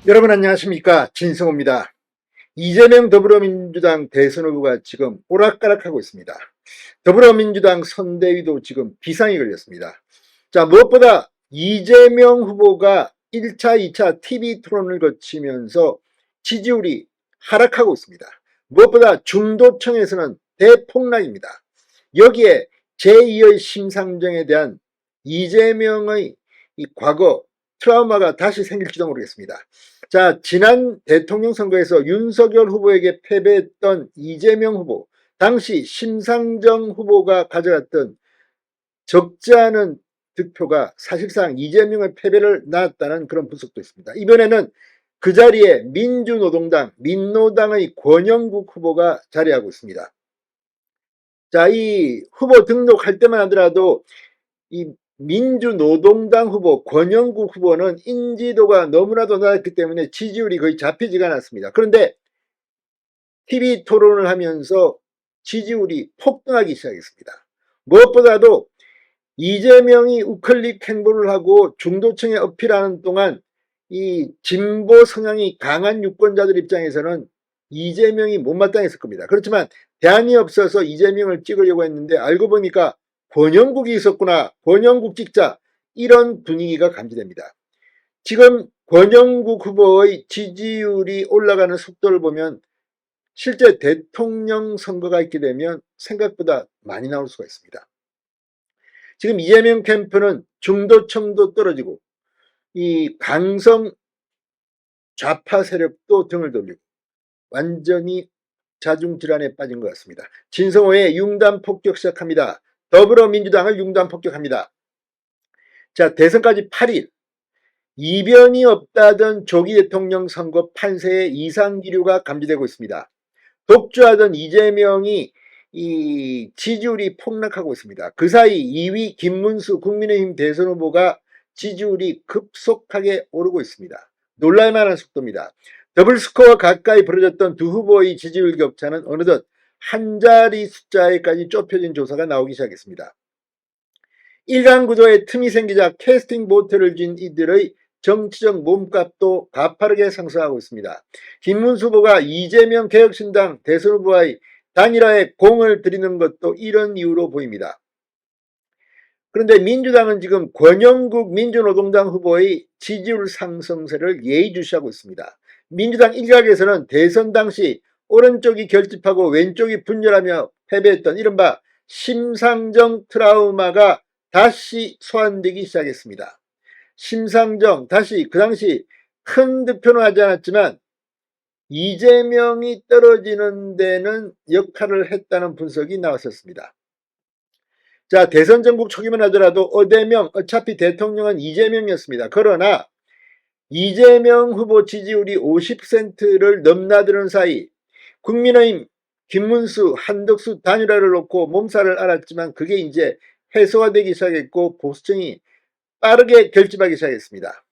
여러분 안녕하십니까, 진성호입니다. 이재명 더불어민주당 대선 후보가 지금 오락가락하고 있습니다. 더불어민주당 선대위도 지금 비상이 걸렸습니다. 자, 무엇보다 이재명 후보가 1차, 2차 TV 토론을 거치면서 지지율이 하락하고 있습니다. 무엇보다 중도층에서는 대폭락입니다. 여기에 제2의 심상정에 대한 이재명의 이 과거 트라우마가 다시 생길지도 모르겠습니다. 자, 지난 대통령 선거에서 윤석열 후보에게 패배했던 이재명 후보, 당시 심상정 후보가 가져갔던 적지 않은 득표가 사실상 이재명의 패배를 낳았다는 그런 분석도 있습니다. 이번에는 그 자리에 민주노동당, 민노당의 권영국 후보가 자리하고 있습니다. 자, 이 후보 등록할 때만 하더라도 이 민주노동당 후보 권영국 후보는 인지도가 너무나도 낮았기 때문에 지지율이 거의 잡히지가 않았습니다. 그런데 TV 토론을 하면서 지지율이 폭등하기 시작했습니다. 무엇보다도 이재명이 우클릭 행보를 하고 중도층에 어필하는 동안 이 진보 성향이 강한 유권자들 입장에서는 이재명이 못마땅했을 겁니다. 그렇지만 대안이 없어서 이재명을 찍으려고 했는데 알고 보니까 권영국이 있었구나, 권영국 찍자, 이런 분위기가 감지됩니다. 지금 권영국 후보의 지지율이 올라가는 속도를 보면 실제 대통령 선거가 있게 되면 생각보다 많이 나올 수가 있습니다. 지금 이재명 캠프는 중도층도 떨어지고 이 강성 좌파 세력도 등을 돌리고 완전히 자중질환에 빠진 것 같습니다. 진성호의 융단 폭격 시작합니다. 더불어민주당을 융단 폭격합니다. 자, 대선까지 8일. 이변이 없다던 조기 대통령 선거 판세의 이상 기류가 감지되고 있습니다. 독주하던 이재명이 이 지지율이 폭락하고 있습니다. 그 사이 2위 김문수 국민의힘 대선 후보가 지지율이 급속하게 오르고 있습니다. 놀랄만한 속도입니다. 더블스코어 가까이 벌어졌던 두 후보의 지지율 격차는 어느덧 한 자리 숫자에까지 좁혀진 조사가 나오기 시작했습니다. 일간 구도에 틈이 생기자 캐스팅 보트를 쥔 이들의 정치적 몸값도 가파르게 상승하고 있습니다. 김문수 후보가 이재명 개혁신당 대선 후보와의 단일화에 공을 들이는 것도 이런 이유로 보입니다. 그런데 민주당은 지금 권영국 민주노동당 후보의 지지율 상승세를 예의주시하고 있습니다. 민주당 일각에서는 대선 당시 오른쪽이 결집하고 왼쪽이 분열하며 패배했던 이른바 심상정 트라우마가 다시 소환되기 시작했습니다. 심상정, 다시 그 당시 큰 득표는 하지 않았지만 이재명이 떨어지는 데는 역할을 했다는 분석이 나왔었습니다. 자, 대선 전국 초기만 하더라도 어차피 대통령은 이재명이었습니다. 그러나 이재명 후보 지지율이 50%를 넘나드는 사이 국민의힘 김문수, 한덕수 단일화를 놓고 몸살을 앓았지만 그게 이제 해소가 되기 시작했고 보수층이 빠르게 결집하기 시작했습니다.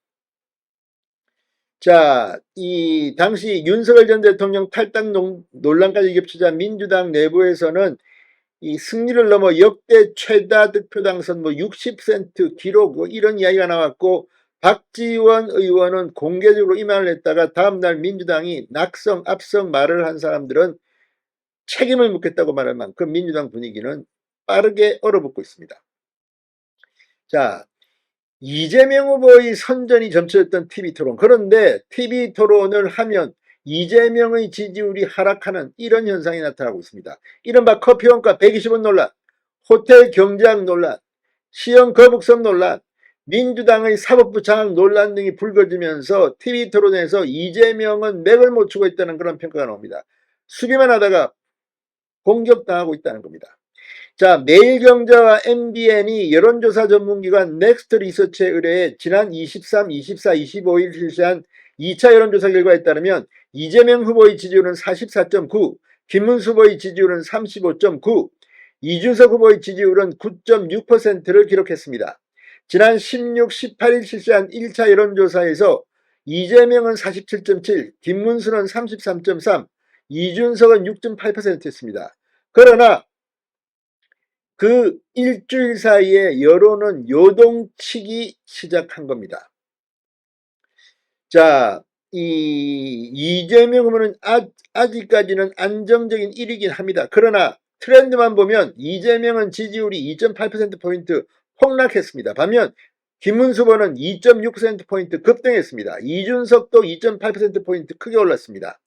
자, 이 당시 윤석열 전 대통령 탈당 논란까지 겹치자 민주당 내부에서는 이 승리를 넘어 역대 최다 득표 당선 60% 기록 이런 이야기가 나왔고 박지원 의원은 공개적으로 임한을 했다가 다음날 민주당이 낙성, 압성 말을 한 사람들은 책임을 묻겠다고 말할 만큼 민주당 분위기는 빠르게 얼어붙고 있습니다. 자, 이재명 후보의 선전이 점쳐졌던 TV토론. 그런데 TV토론을 하면 이재명의 지지율이 하락하는 이런 현상이 나타나고 있습니다. 이른바 커피원가 120원 논란, 호텔 경제학 논란, 시형 거북선 논란, 민주당의 사법부 장악 논란 등이 불거지면서 TV토론에서 이재명은 맥을 못 추고 있다는 그런 평가가 나옵니다. 수비만 하다가 공격당하고 있다는 겁니다. 자, 매일경제와 MBN이 여론조사 전문기관 넥스트 리서치에 의뢰해 지난 23, 24, 25일 실시한 2차 여론조사 결과에 따르면 이재명 후보의 지지율은 44.9, 김문수 후보의 지지율은 35.9, 이준석 후보의 지지율은 9.6%를 기록했습니다. 지난 16, 18일 실시한 1차 여론조사에서 이재명은 47.7, 김문수는 33.3, 이준석은 6.8%였습니다. 그러나 그 일주일 사이에 여론은 요동치기 시작한 겁니다. 자, 이재명 후보는 아직까지는 안정적인 1위긴 합니다. 그러나 트렌드만 보면 이재명은 지지율이 2.8%포인트 폭락했습니다. 반면 김문수 후보는 2.6%포인트 급등했습니다. 이준석도 2.8%포인트 크게 올랐습니다.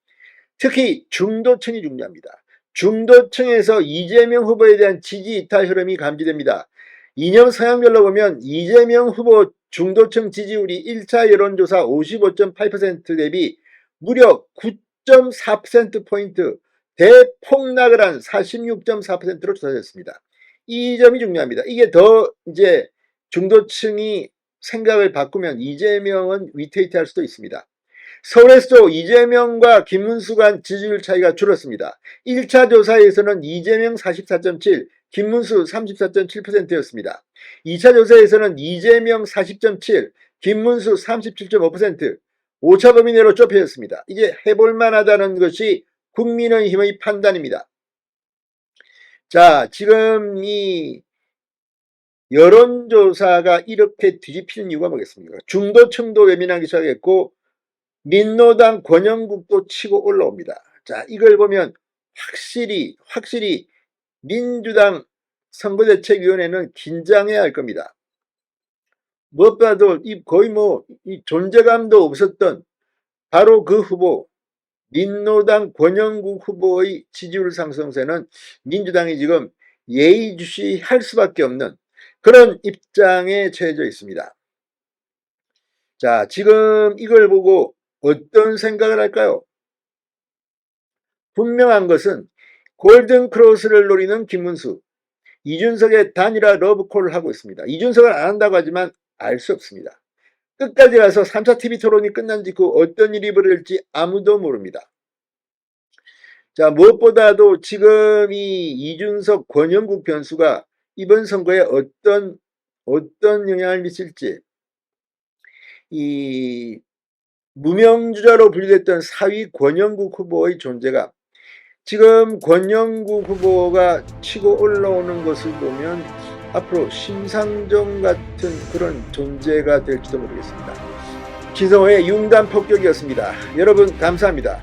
특히 중도층이 중요합니다. 중도층에서 이재명 후보에 대한 지지 이탈 흐름이 감지됩니다. 이념 성향별로 보면 이재명 후보 중도층 지지율이 1차 여론조사 55.8% 대비 무려 9.4%포인트 대폭락을 한 46.4%로 조사됐습니다. 이 점이 중요합니다. 이게 더 이제 중도층이 생각을 바꾸면 이재명은 위태위태할 수도 있습니다. 서울에서도 이재명과 김문수 간 지지율 차이가 줄었습니다. 1차 조사에서는 이재명 44.7, 김문수 34.7%였습니다. 2차 조사에서는 이재명 40.7, 김문수 37.5%, 5차 범위 내로 좁혀졌습니다. 이제 해볼만하다는 것이 국민의힘의 판단입니다. 자, 지금 이 여론조사가 이렇게 뒤집히는 이유가 뭐겠습니까? 중도층도 예민하기 시작했고 민노당 권영국도 치고 올라옵니다. 자, 이걸 보면 확실히 민주당 선거대책위원회는 긴장해야 할 겁니다. 무엇보다도 거의 이 존재감도 없었던 바로 그 후보, 민노당 권영국 후보의 지지율 상승세는 민주당이 지금 예의주시할 수밖에 없는 그런 입장에 처해져 있습니다. 자, 지금 이걸 보고 어떤 생각을 할까요? 분명한 것은 골든크로스를 노리는 김문수, 이준석의 단일화 러브콜을 하고 있습니다. 이준석을 안 한다고 하지만 알 수 없습니다. 끝까지 가서 3차 TV 토론이 끝난 직후 어떤 일이 벌어질지 아무도 모릅니다. 자, 무엇보다도 지금 이 이준석 권영국 변수가 이번 선거에 어떤 영향을 미칠지, 이 무명주자로 분류됐던 4위 권영국 후보의 존재가 지금 권영국 후보가 치고 올라오는 것을 보면 앞으로 심상정 같은 그런 존재가 될지도 모르겠습니다. 진성호의 융단 폭격이었습니다. 여러분 감사합니다.